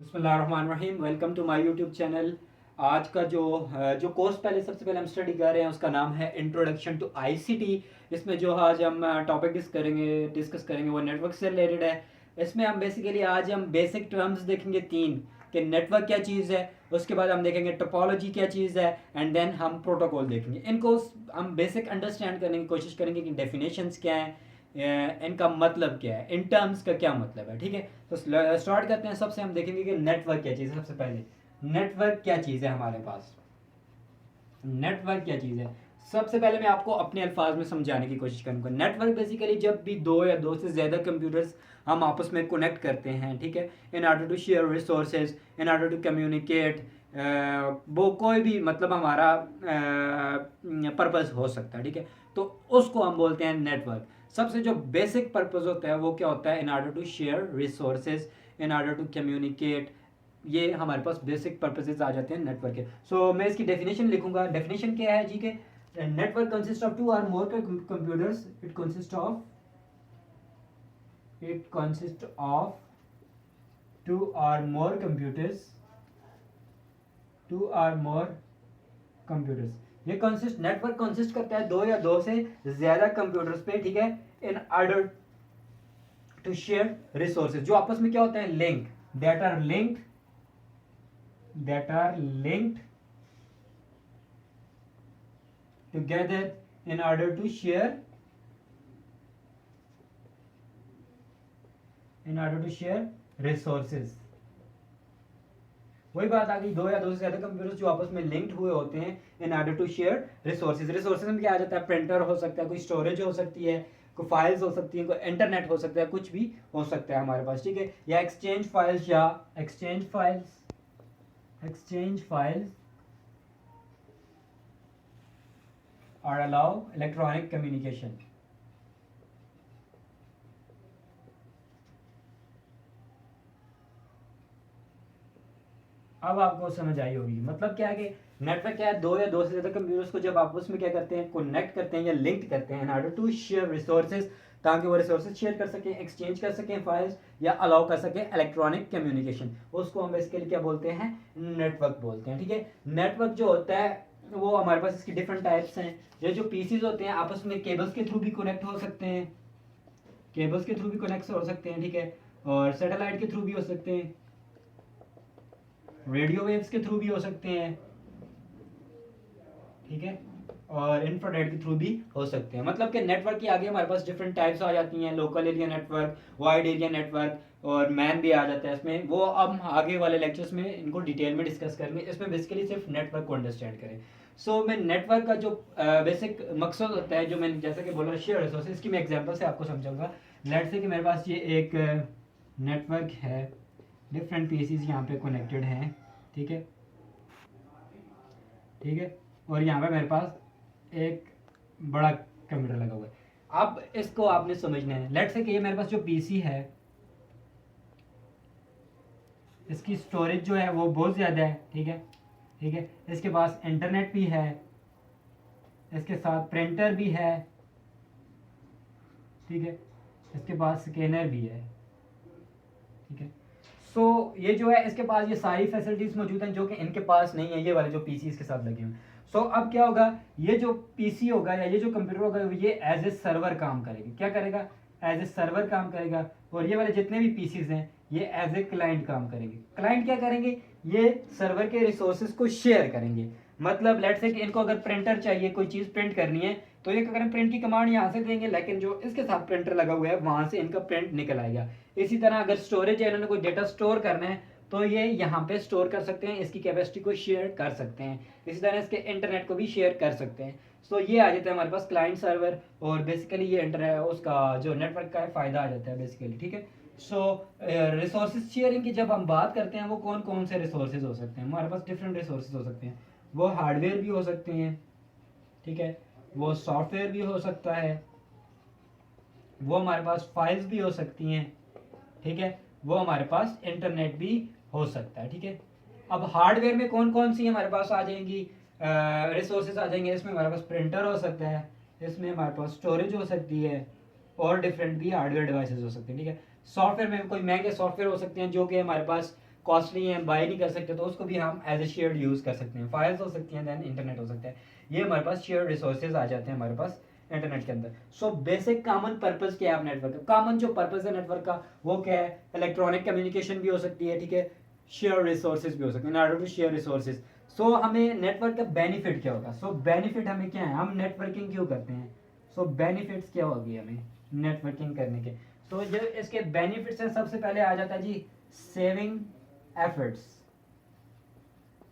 बिस्मिल्लाहिर्रहमानिर्रहीम। Welcome to my YouTube channel. आज का जो कोर्स सबसे पहले हम स्टडी कर रहे हैं उसका नाम है इंट्रोडक्शन टू आईसीटी। इसमें जो आज हम टॉपिक डिस्कस करेंगे वो नेटवर्क से रिलेटेड है। इसमें हम बेसिकली आज हम बेसिक टर्म्स देखेंगे तीन, कि नेटवर्क क्या चीज़ है, उसके बाद हम देखेंगे टोपोलॉजी क्या चीज़ है, एंड देन हम प्रोटोकॉल देखेंगे। इनको हम बेसिक अंडरस्टैंड करने की कोशिश करेंगे कि डेफिनेशंस क्या है, इनका मतलब क्या है, इन टर्म्स का क्या मतलब है। ठीक है, तो स्टार्ट करते हैं। सबसे हम देखेंगे कि नेटवर्क क्या चीज़ है। सबसे पहले नेटवर्क क्या चीज़ है हमारे पास, नेटवर्क क्या चीज़ है। सबसे पहले मैं आपको अपने अल्फाज में समझाने की कोशिश करूंगा। नेटवर्क बेसिकली जब भी दो या दो से ज़्यादा कंप्यूटर्स हम आपस में कनेक्ट करते हैं, ठीक है, in order to share resources, in order to communicate, वो कोई भी मतलब हमारा पर्पस हो सकता है। ठीक है, तो उसको हम बोलते हैं नेटवर्क। सबसे जो बेसिक पर्पस होता है वो क्या होता है, in order to share resources, in order to communicate. ये हमारे पास बेसिक पर्पसेस आ जाते हैं नेटवर्क के। सो मैं इसकी डेफिनेशन लिखूंगा। डेफिनेशन क्या है जी के, network consist of two or more computers. It consist of two or more computers, two or more computers. ये कंसिस्ट नेटवर्क कंसिस्ट करता है दो या दो से ज्यादा कंप्यूटर्स पे, ठीक है, in order to share resources, जो आपस में क्या होते हैं, link, that are linked, together in order to share resources। वही बात आ गई, दो या दो से ज्यादा कंप्यूटर्स जो आपस में लिंक्ड हुए होते हैं in order to share resources. Resources में क्या आ जाता है, प्रिंटर हो सकता है, कोई स्टोरेज हो सकती है, कोई फाइल्स हो सकती है, कोई इंटरनेट हो सकता है, कुछ भी हो सकता है हमारे पास। ठीक है, या एक्सचेंज फाइल्स और अलाउ इलेक्ट्रॉनिक कम्युनिकेशन। अब आपको समझ आई होगी मतलब क्या है कि नेटवर्क क्या है, दो या दो से ज्यादा कंप्यूटर्स को जब आपस में क्या करते हैं, कनेक्ट करते हैं या लिंक करते हैं in order to share resources, ताकि वो रिसोर्सेज शेयर कर सकें, एक्सचेंज कर सकें फाइल्स, या अलाउ कर सकें इलेक्ट्रॉनिक कम्युनिकेशन। उसको हम बेसिकली क्या बोलते हैं, नेटवर्क बोलते हैं। ठीक है, नेटवर्क जो होता है वो हमारे पास इसकी डिफरेंट टाइप्स हैं। ये जो पीसीज होते हैं आपस में केबल्स के थ्रू भी कनेक्ट हो सकते हैं, ठीक है, और सैटेलाइट के थ्रू भी हो सकते हैं, रेडियो वेव्स के थ्रू भी हो सकते हैं, ठीक है, और इंफ्रारेड के थ्रू भी हो सकते हैं। मतलब कि नेटवर्क की आगे हमारे पास डिफरेंट टाइप्स आ जाती हैं, local area network, wide area network और मैन भी आ जाता है इसमें। वो अब आगे वाले लेक्चर्स में इनको डिटेल में डिस्कस करेंगे। इसमें बेसिकली सिर्फ नेटवर्क को अंडरस्टैंड करें। सो मैं नेटवर्क का जो बेसिक मकसद होता है, जो मैंने जैसा कि बोला शेयर रिसोर्सेज की, मैं एग्जांपल से आपको समझाऊंगा। लेट्स से कि मेरे पास ये एक नेटवर्क है, डिफरेंट पीसीज यहाँ पे कनेक्टेड हैं, ठीक है, और यहाँ पे मेरे पास एक बड़ा कंप्यूटर लगा हुआ है। अब इसको आपने समझना है। लेट्स से कि ये मेरे पास जो पीसी है इसकी स्टोरेज जो है वो बहुत ज़्यादा है, ठीक है, इसके पास इंटरनेट भी है, इसके साथ प्रिंटर भी है, ठीक है, इसके पास स्कैनर भी है, ठीक है। सो ये जो है इसके पास ये सारी फैसिलिटीज मौजूद हैं जो कि इनके पास नहीं है, ये वाले जो पीसी इसके साथ लगे हुए हैं। सो अब क्या होगा, ये जो पीसी होगा या ये जो कंप्यूटर होगा ये एज ए सर्वर काम करेगा। क्या करेगा, एज ए सर्वर काम करेगा। और ये वाले जितने भी पीसीज हैं ये एज ए क्लाइंट काम करेंगे। क्लाइंट क्या करेंगे, ये सर्वर के रिसोर्सेज को शेयर करेंगे। मतलब लेट्स से कि इनको अगर प्रिंटर चाहिए, कोई चीज़ प्रिंट करनी है, तो ये क्या करें, प्रिंट की कमांड यहाँ से देंगे, लेकिन जो इसके साथ प्रिंटर लगा हुआ है वहां से इनका प्रिंट निकल आएगा। इसी तरह अगर स्टोरेज है, इन्होंने कोई डेटा स्टोर करना है तो ये यहाँ पे स्टोर कर सकते हैं, इसकी कैपेसिटी को शेयर कर सकते हैं। इसी तरह इसके इंटरनेट को भी शेयर कर सकते हैं। सो ये आ जाता है हमारे पास क्लाइंट सर्वर, और बेसिकली ये इंटरनेट उसका जो नेटवर्क का है फायदा आ जाता है बेसिकली। ठीक है, सो रिसोर्सेज शेयरिंग की जब हम बात करते हैं, वो कौन कौन से रिसोर्सेज हो सकते हैं हमारे पास, डिफरेंट रिसोर्सेज हो सकते हैं। वो हार्डवेयर भी हो सकते हैं, ठीक है, वो सॉफ्टवेयर भी हो सकता है, वो हमारे पास फाइल्स भी हो सकती हैं, ठीक है, वो हमारे पास इंटरनेट भी हो सकता है। ठीक है, अब हार्डवेयर में कौन कौन सी हमारे पास आ जाएंगी, रिसोर्सेज आ जाएंगे। इसमें हमारे पास प्रिंटर हो सकता है, इसमें हमारे पास स्टोरेज हो सकती है, और डिफरेंट भी हार्डवेयर डिवाइसेस हो सकते हैं। ठीक है, सॉफ्टवेयर में कोई महंगे सॉफ्टवेयर हो सकते हैं जो कि हमारे पास कॉस्टली हैं, बाय नहीं कर सकते, तो उसको भी हम एज ए शेयर्ड यूज़ कर सकते हैं। फाइल्स हो सकती हैं, देन इंटरनेट हो सकता है, ये हमारे पास शेयर्ड रिसोर्सेज आ जाते हैं हमारे पास इंटरनेट के अंदर। सो बेसिक कॉमन पर्पस क्या है आप नेटवर्क का? कॉमन जो पर्पस है नेटवर्क का वो क्या है? इलेक्ट्रॉनिक कम्युनिकेशन भी हो सकती है, ठीक है, शेयर रिसोर्सेज भी हो सकते हैं, in order to share resources. So हमें नेटवर्क का बेनिफिट क्या होगा? सो बेनिफिट हमें क्या है, हम नेटवर्किंग क्यों करते हैं? सो बेनिफिट्स क्या होगी हमें नेटवर्किंग करने के? तो जो इसके बेनिफिट्स हैं, सबसे पहले आ जाता है जी सेविंग एफर्ट्स,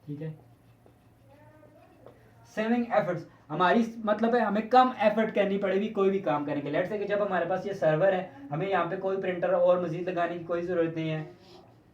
ठीक है, सेविंग एफर्ट्स हमारी मतलब है हमें कम एफर्ट करनी पड़ेगी कोई भी काम करने के। लेट्स से कि जब हमारे पास ये सर्वर है, हमें यहाँ पे कोई प्रिंटर और मजीद लगाने की कोई ज़रूरत नहीं है,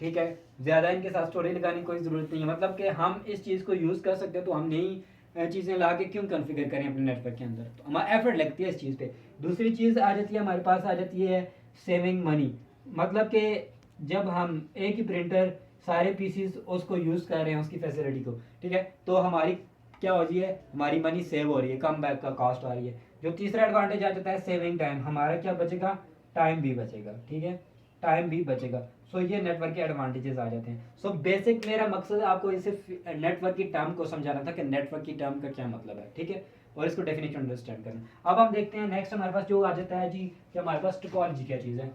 ठीक है, ज़्यादा इनके साथ स्टोरेज लगाने की कोई ज़रूरत नहीं है, मतलब कि हम इस चीज़ को यूज़ कर सकते हैं, तो हम नई चीज़ें ला के क्यों कन्फिगर करें अपने नेटवर्क के अंदर? तो हमारा एफर्ट लगती है इस चीज़ पे। दूसरी चीज़ आ जाती है हमारे पास, आ जाती है सेविंग मनी, मतलब कि जब हम एक ही प्रिंटर सारे पीसीस उसको यूज़ कर रहे हैं उसकी फैसिलिटी को, ठीक है, तो हमारी क्या हो रही है, हमारी मनी सेव हो रही है, कम बैक का कॉस्ट आ रही है। जो तीसरा एडवांटेज आ जाता है सेविंग टाइम, हमारा क्या बचेगा, टाइम भी बचेगा, ठीक है, टाइम भी बचेगा। सो ये नेटवर्क के एडवांटेजेस आ जाते हैं। सो बेसिक मेरा मकसद आपको इसे नेटवर्क की टर्म को समझाना था कि नेटवर्क की टर्म का क्या मतलब है, ठीक है, और इसको डेफिनेशन अंडरस्टैंड करना। अब हम देखते हैं नेक्स्ट हमारे पास जो आ जाता है जी कि हमारे पास टोपोलॉजी क्या चीज़ है।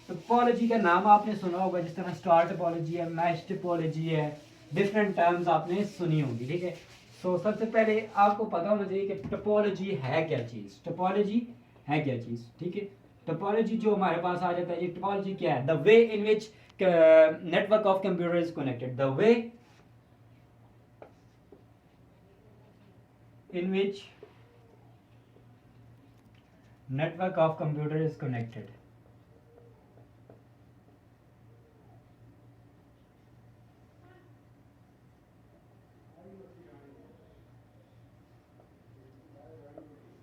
टोपोलॉजी का नाम आपने सुना होगा, जिस तरह स्टार टोपोलॉजी है, मैश टोपोलॉजी है, डिफरेंट टर्म्स आपने सुनी होगी, ठीक है। सो सबसे पहले आपको पता होना चाहिए कि टोपोलॉजी है क्या चीज़, टोपोलॉजी है क्या चीज़, ठीक है। टोपोलॉजी जो हमारे पास आ जाता है, ये टोपोलॉजी क्या है? The way in which network of computer is connected, the way in which network of computer is connected.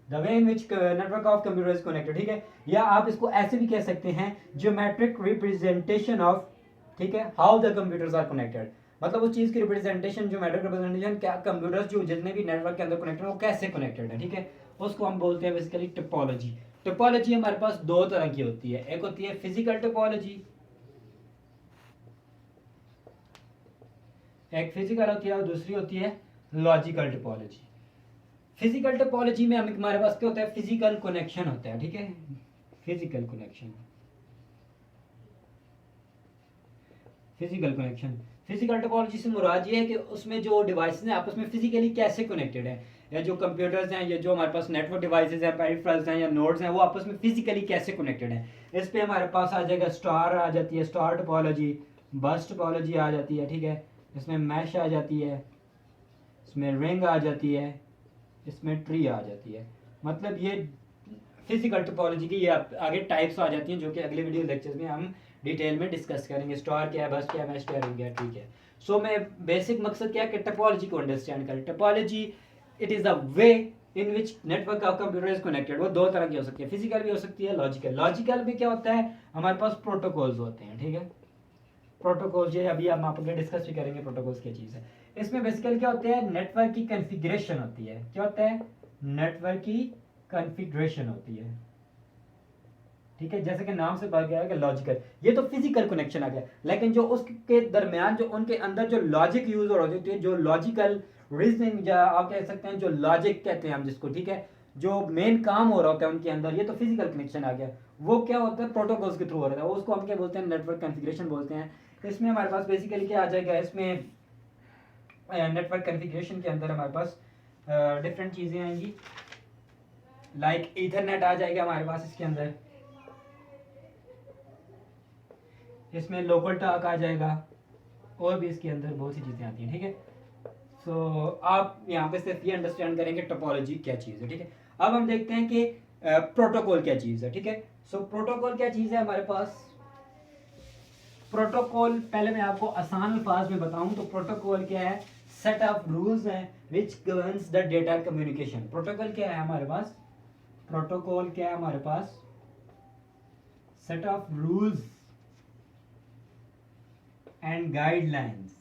The way in which network of computer is connected, ठीक है, या आप इसको ऐसे भी कह सकते हैं ज्योमेट्रिक रिप्रेजेंटेशन ऑफ, ठीक है, how the computers are connected, मतलब उस चीज की रिप्रेजेंटेशन, ज्योमेट्रिक रिप्रेजेंटेशन, क्या कंप्यूटर्स जो जितने भी नेटवर्क के अंदर कनेक्टेड है वो कैसे कनेक्टेड है, ठीक है, उसको हम बोलते हैं बेसिकली टोपोलॉजी। टोपोलॉजी हमारे पास दो तरह की होती है, एक होती है फिजिकल टोपोलॉजी, एक फिजिकल होती है और दूसरी होती है लॉजिकल टोपोलॉजी। फिजिकल टोपोलॉजी में हमारे पास क्या होता है, फिजिकल कनेक्शन होता है, ठीक है, physical connection, physical connection. Physical topology से मुराद ये है कि उसमें जो डिवाइसेस हैं आपस में फिजिकली कैसे कनेक्टेड है, या जो कंप्यूटर्स हैं या जो हमारे पास नेटवर्क डिवाइसेस हैं, पेरिफेरल्स हैं या नोड्स हैं, वो आपस में फिजिकली कैसे कनेक्टेड है। इस पे हमारे पास आ जाएगा स्टार आ जाती है, स्टार टोपोलॉजी, बस टोपोलॉजी आ जाती है, ठीक है, इसमें मैश आ जाती है, इसमें रिंग आ जाती है, इसमें ट्री आ जाती है। मतलब ये फिजिकल टोपोलॉजी की ये आगे टाइप्स आ जाती हैं, जो कि अगले वीडियो लेक्चर्स में हम डिटेल में डिस्कस करेंगे। स्टार क्या है, बस क्या है, मैश क्या है, रिंग क्या है, ट्री क्या है। सो मैं बेसिक मकसद क्या है कि टोपोलॉजी को अंडरस्टैंड करें। Topology it is a way in which network of computer is connected. वो दो तरह की हो सकती है, फिजिकल भी हो सकती है, लॉजिकल। लॉजिकल में क्या होता है, हमारे पास प्रोटोकॉल्स होते हैं, ठीक है, प्रोटोकॉल्स, ये अभी हम आप डिस्कस भी करेंगे प्रोटोकॉल्स क्या चीज़ है। इसमें बेसिकली क्या होता है, नेटवर्क की कॉन्फ़िगरेशन होती है। क्या होता है, नेटवर्क की कॉन्फ़िगरेशन होती है, ठीक है, जैसे कि नाम से पता गया है कि लॉजिकल, ये तो फिजिकल कनेक्शन आ गया, लेकिन जो उसके दरमियान जो उनके अंदर जो लॉजिक यूज हो रही है, जो लॉजिकल रीजनिंग, या आप कह सकते हैं जो लॉजिक कहते हैं हम जिसको, ठीक है, जो मेन काम हो रहा होता है उनके अंदर, ये तो फिजिकल कनेक्शन आ गया। वो क्या होता है, प्रोटोकॉल्स के थ्रू हो रहा है, उसको हम क्या बोलते हैं, नेटवर्क कॉन्फ़िगरेशन बोलते हैं। इसमें हमारे पास बेसिकली क्या आ जाएगा, इसमें नेटवर्क कॉन्फ़िगरेशन के अंदर हमारे पास डिफरेंट चीज़ें आएंगी, लाइक ईथरनेट आ जाएगा हमारे पास इसके अंदर, इसमें लोकल टॉक आ जाएगा, और भी इसके अंदर बहुत सी चीज़ें आती हैं, ठीक है। सो आप यहाँ पे सिर्फ ये अंडरस्टैंड करेंगे टोपोलॉजी क्या चीज़ है, ठीक है। अब हम देखते हैं कि प्रोटोकॉल क्या चीज़ है, ठीक है। सो प्रोटोकॉल क्या चीज़ है हमारे पास। प्रोटोकॉल पहले मैं आपको आसान अल्फाज में बताऊं तो प्रोटोकॉल क्या है, सेट ऑफ रूल्स हैं which governs the data communication. Protocol क्या है हमारे पास, प्रोटोकॉल क्या है हमारे पास, set of rules and guidelines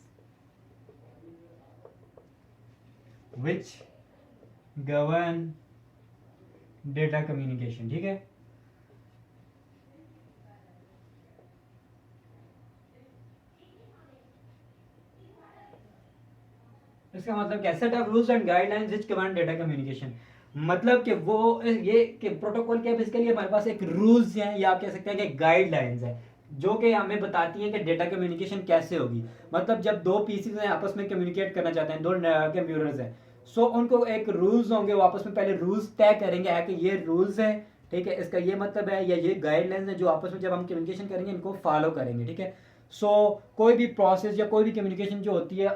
which govern data communication, ठीक है। इसका मतलब क्या, set of rules and guidelines which govern data communication, मतलब कि वो ये कि प्रोटोकॉल क्या है, बेसिकली हमारे पास एक रूल्स हैं या आप कह सकते हैं कि गाइडलाइंस है जो कि हमें बताती हैं कि डेटा कम्युनिकेशन कैसे होगी। मतलब जब दो पीसीज हैं आपस में कम्युनिकेट करना चाहते हैं, दो कंप्यूटर्स हैं, सो उनको एक रूल्स होंगे, वो आपस में पहले रूल्स तय करेंगे है कि ये रूल्स है, ठीक है, इसका ये मतलब है, या ये गाइडलाइंस है जो आपस में जब हम कम्युनिकेशन करेंगे इनको फॉलो करेंगे, ठीक है। सो कोई भी प्रोसेस या कोई भी कम्युनिकेशन जो होती है,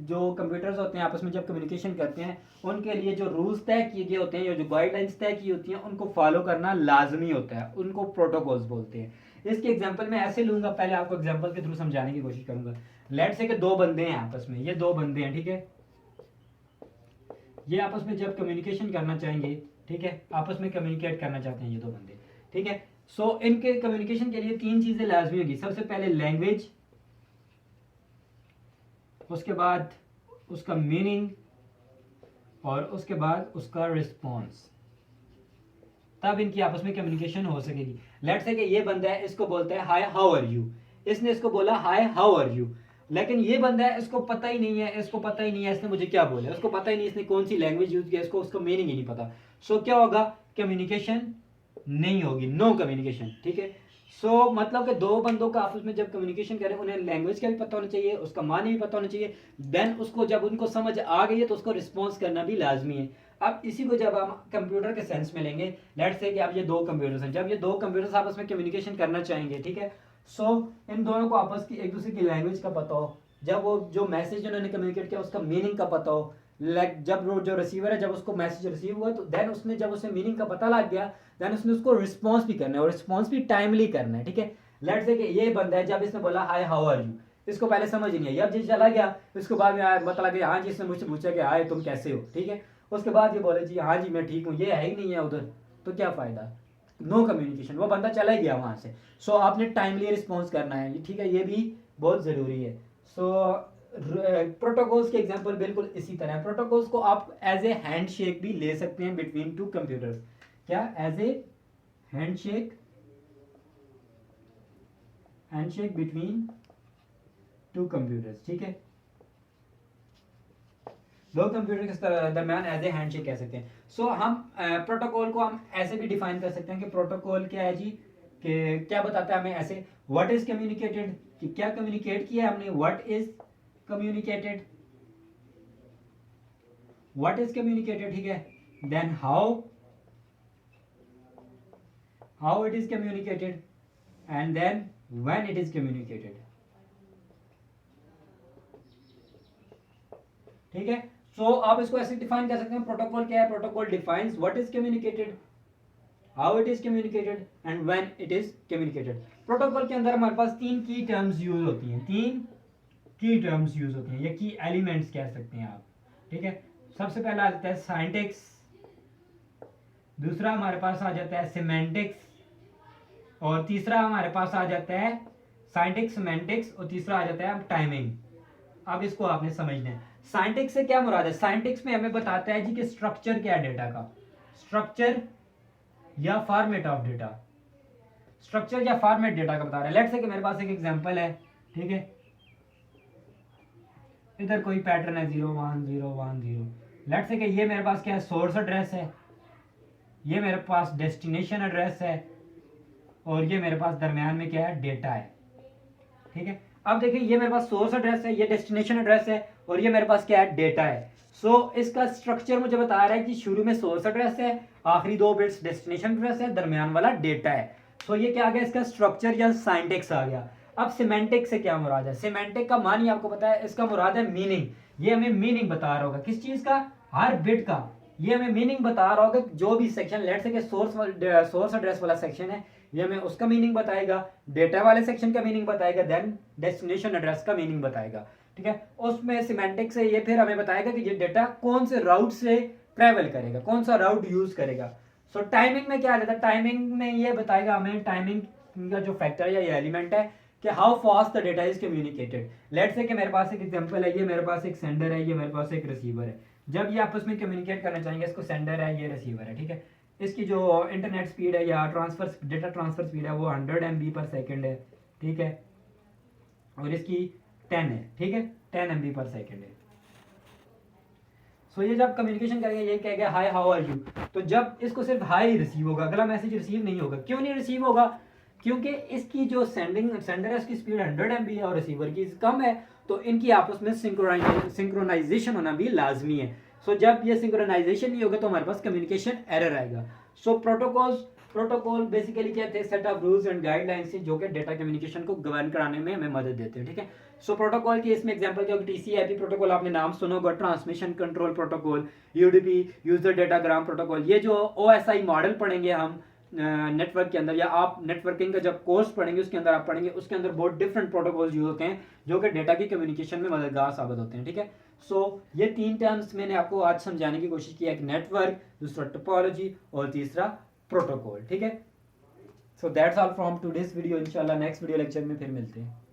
जो कंप्यूटर्स होते हैं आपस में जब कम्युनिकेशन करते हैं, उनके लिए जो रूल्स तय किए गए होते हैं या जो गाइडलाइंस तय की होती हैं उनको फॉलो करना लाजमी होता है, उनको प्रोटोकॉल्स बोलते हैं। इसके एग्जांपल मैं ऐसे लूंगा, पहले आपको एग्जांपल के थ्रू समझाने की कोशिश करूंगा। लेट से कि दो बंदे हैं आपस में, ये दो बंदे हैं, ठीक है, ये आपस में जब कम्युनिकेशन करना चाहेंगे, ठीक है, आपस में कम्युनिकेट करना चाहते हैं ये दो बंदे, ठीक है। सो इनके कम्युनिकेशन के लिए तीन चीजें लाजमी होगी। सबसे पहले लैंग्वेज, उसके बाद उसका मीनिंग, और उसके बाद उसका रिस्पॉन्स, तब इनकी आपस में कम्युनिकेशन हो सकेगी। लेट्स से कि ये बंदा है, इसको बोलता है हाय हाउ आर यू, इसने इसको बोला हाय हाउ आर यू, लेकिन ये बंदा है, इसको पता ही नहीं है, इसको पता ही नहीं है इसने मुझे क्या बोला, उसको पता ही नहीं इसने कौन सी लैंग्वेज यूज किया, इसको उसका मीनिंग ही नहीं पता। सो क्या होगा, कम्युनिकेशन नहीं होगी, नो कम्युनिकेशन, ठीक है। सो मतलब कि दो बंदों का आपस में जब कम्युनिकेशन करें, उन्हें लैंग्वेज का भी पता होना चाहिए, उसका मानी भी पता होना चाहिए, देन उसको जब उनको समझ आ गई है तो उसको रिस्पॉन्स करना भी लाजमी है। अब इसी को जब हम कंप्यूटर के सेंस में लेंगे, लेट्स से कि अब ये दो कंप्यूटर्स हैं, जब ये दो कंप्यूटर्स आपस में कम्युनिकेशन करना चाहेंगे, ठीक है, सो इन दोनों को आपस की एक दूसरे की लैंग्वेज का पता हो, जब वो जो मैसेज उन्होंने कम्युनिकेट किया उसका मीनिंग का पता हो, लाइक जब वो जो रिसीवर है जब उसको मैसेज रिसीव हुआ तो देन उसने जब उसे मीनिंग का पता लग गया, देन उसने उसको रिस्पॉन्स भी करना है और रिस्पॉन्स भी टाइमली करना है, ठीक है। लेट्स से कि ये बंदा है, जब इसने बोला हाय हाउ आर यू, इसको पहले समझ नहीं आई, अब जी चला गया, इसको बाद में पता लग गया हाँ जी, इसने मुझसे पूछा कि हाय तुम कैसे हो, ठीक है, उसके बाद ये बोले जी हाँ जी मैं ठीक हूँ, ये है ही नहीं है उधर, तो क्या फायदा, नो कम्युनिकेशन, वो बंदा चला ही गया वहां से। सो आपने टाइमली रिस्पॉन्स करना है, ठीक है, ये भी बहुत जरूरी है। सो प्रोटोकॉल्स के एग्जांपल बिल्कुल इसी तरह है। प्रोटोकॉल्स को आप एज ए हैंडशेक भी ले सकते हैं बिटवीन टू कंप्यूटर्स, क्या, as a handshake, handshake between two computers, ठीक है, दो कंप्यूटर के दरमियान एज ए हैंडशेक कह सकते हैं। सो हम प्रोटोकॉल को हम ऐसे भी डिफाइन कर सकते हैं कि प्रोटोकॉल क्या है जी, कि क्या बताता है हमें, ऐसे व्हाट इज कम्युनिकेटेड, कि क्या कम्युनिकेट किया हमने, what is communicated, what is communicated, ठीक है, then how it is communicated, and then when it is communicated, ठीक है। सो आप इसको ऐसे डिफाइन कर सकते हैं, प्रोटोकॉल क्या है, protocol defines what is communicated, how it is communicated and when it is communicated. Protocol के अंदर हमारे पास तीन की टर्म्स यूज होती हैं, तीन की टर्म्स यूज होती हैं, या की एलिमेंट्स कह सकते हैं आप, ठीक है। सबसे पहला आ जाता है साइंटिक्स, दूसरा हमारे पास आ जाता है सिमेंटिक्स, और तीसरा हमारे पास आ जाता है साइंटिक्स, सिमेंटिक्स, और तीसरा आ जाता है टाइमिंग। अब इसको आपने समझना है, साइंटिक्स से क्या मुराद है, साइंटिक्स में हमें बताता है जी कि स्ट्रक्चर क्या है डेटा का, स्ट्रक्चर या फॉर्मेट ऑफ डेटा, स्ट्रक्चर या फॉर्मेट डेटा का बता रहा है। लेट्स से कि मेरे पास एक एग्जांपल है, ठीक है, इधर कोई पैटर्न है 0 1 0 1 0, लेट्स से कि ये मेरे पास क्या है, सोर्स एड्रेस है, ये मेरे पास डेस्टिनेशन एड्रेस है, और ये मेरे पास दरमियान में क्या है, डेटा है, ठीक है। अब देखिए ये मेरे पास सोर्स एड्रेस है, ये डेस्टिनेशन एड्रेस है, और ये मेरे पास क्या है, डेटा है। सो इसका स्ट्रक्चर मुझे बता रहा है कि शुरू में सोर्स एड्रेस है, आखिरी दो बिट्स डेस्टिनेशन एड्रेस है, दरमियान वाला डेटा है। सो ये क्या आ गया, इसका स्ट्रक्चर या साइंटिक्स आ गया। अब सिमेंटिक से क्या मुराद है, सिमेंटिक का मानी आपको पता है, इसका मुराद है मीनिंग, ये हमें मीनिंग बता रहा होगा, किस चीज का, हर बिट का, ये हमें मीनिंग बता रहा होगा, जो भी सेक्शन लेट्स से कि सोर्स एड्रेस वाला सेक्शन है, ये हमें उसका मीनिंग बताएगा, डेटा वाले सेक्शन का मीनिंग बताएगा, देन डेस्टिनेशन एड्रेस का मीनिंग बताएगा, ठीक है। उसमें सिमेंटिक से ये फिर हमें बताएगा कि ये डेटा कौन से राउट से ट्रेवल करेगा, कौन सा राउट यूज करेगा। सो टाइमिंग में क्या रहता है, टाइमिंग में ये बताएगा हमें, टाइमिंग का जो फैक्टर या ये एलिमेंट है कि how fast the data is communicated. Let's say कि मेरे पास एक एग्जांपल है, ये मेरे पास एक सेंडर है, ये मेरे पास एक रिसीवर है, जब ये आपस में कम्युनिकेट करना चाहेंगे, इसको सेंडर है, ये रिसीवर है, ठीक है, इसकी जो इंटरनेट स्पीड है या ट्रांसफर डेटा ट्रांसफर स्पीड है वो 100 MB पर सेकेंड है, ठीक है, और इसकी 10 है, ठीक है, 10 MB पर सेकेंड है। सो ये जब कम्युनिकेशन करेंगे, ये कहेगा हाय हाउ आर यू, तो जब इसको सिर्फ हाई रिसीव होगा, अगला मैसेज रिसीव नहीं होगा। क्यों नहीं रिसीव होगा? क्योंकि इसकी जो सेंडर है उसकी स्पीड 100 MB है और रिसीवर की कम है, तो इनकी आपस में सिंक्रोनाइजेशन होना भी लाजमी है। सो जब ये सिंक्रोनाइजेशन नहीं होगा तो हमारे पास कम्युनिकेशन एरर आएगा। सो प्रोटोकॉल बेसिकली क्या थे? Set of rules and guidelines जो कि डेटा कम्युनिकेशन को गवर्न कराने में हमें मदद देते हैं, ठीक है। सो प्रोटोकॉल की इसमें एग्जांपल क्या होगा? टीसीपी प्रोटोकॉल आपने नाम सुना होगा, transmission control protocol, UDP user datagram protocol. ये जो ओएसआई मॉडल पढ़ेंगे हम नेटवर्क के अंदर, या आप नेटवर्किंग का जब कोर्स पढ़ेंगे उसके अंदर आप पढ़ेंगे, उसके अंदर बहुत डिफरेंट प्रोटोकॉल्स यूज होते हैं जो कि डेटा की कम्युनिकेशन में मददगार साबित होते हैं, ठीक है। सो ये 3 टर्म्स मैंने आपको आज समझाने की कोशिश की, एक नेटवर्क, दूसरा टोपोलॉजी और तीसरा प्रोटोकॉल, ठीक है। So that's all from today's video. इंशाल्लाह नेक्स्ट वीडियो लेक्चर में फिर मिलते हैं।